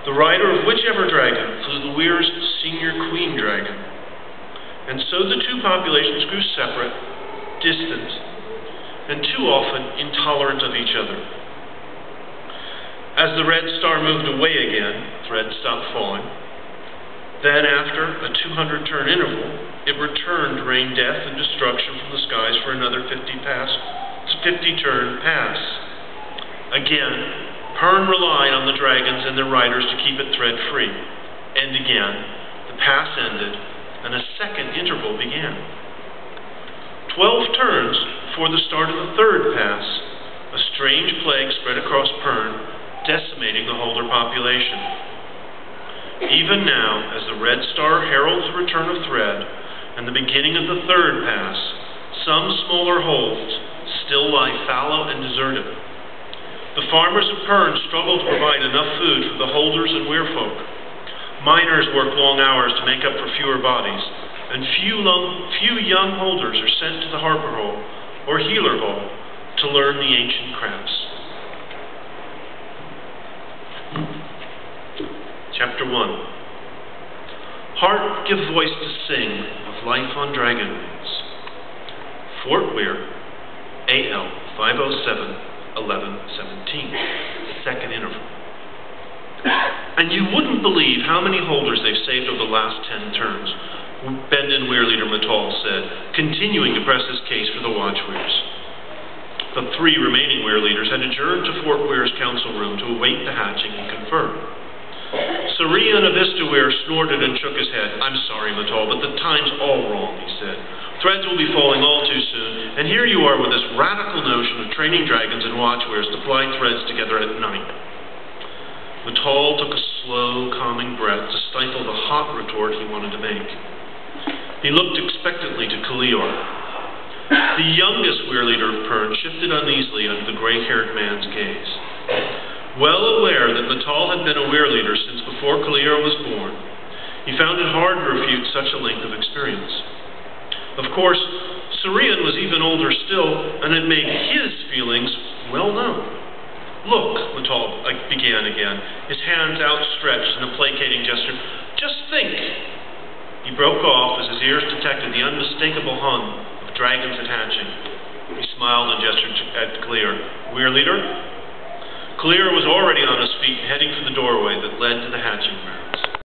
The rider of whichever dragon flew the Weir's senior queen dragon. And so the two populations grew separate, distant, and too often intolerant of each other. As the red star moved away again, thread stopped falling. Then, after a 200-turn interval, it returned to rain death and destruction from the skies for another 50-turn pass. Again, Pern relied on the dragons and their riders to keep it thread-free. And again, the pass ended, and a second interval began. 12 turns before the start of the third pass, a strange plague spread across Pern, decimating the holder population. Even now, as the red star heralds the return of thread and the beginning of the third pass, some smaller holds still lie fallow and deserted. The farmers of Pern struggle to provide enough food for the holders and weirfolk. Miners work long hours to make up for fewer bodies, and few young holders are sent to the Harper Hole or Healer Hole to learn the ancient crafts. Chapter 1. Heart, give voice to sing of life on dragon wings. Fort Weir, AL 507-1117. Second interval. And you wouldn't believe how many holders they've saved over the last 10 turns, Bendon Weir leader Matal said, continuing to press his case for the Watch Weirs. The 3 remaining Weir leaders had adjourned to Fort Weir's council room to await the hatching and confer. Saria Navista Weir snorted and shook his head. I'm sorry, Matal, but the time's all wrong, he said. Threads will be falling all too soon, and here you are with this radical notion of training dragons and Watch Weirs to fly threads together at night. Matal took a slow, calming breath to stifle the hot retort he wanted to make. He looked expectantly to Kalior. The youngest Weir leader of Pern shifted uneasily under the gray-haired man's gaze. Well aware that Matal had been a Weir leader since before Kalior was born, he found it hard to refute such a length of experience. Of course, Sarian was even older still, and had made his feelings well known. Look, Matal began again, his hands outstretched in a placating gesture. Just think! He broke off as his ears detected the unmistakable hum of dragons at hatching. He smiled and gestured at Kalior. Weir leader? Kalior was already on his feet, heading for the doorway that led to the hatching room.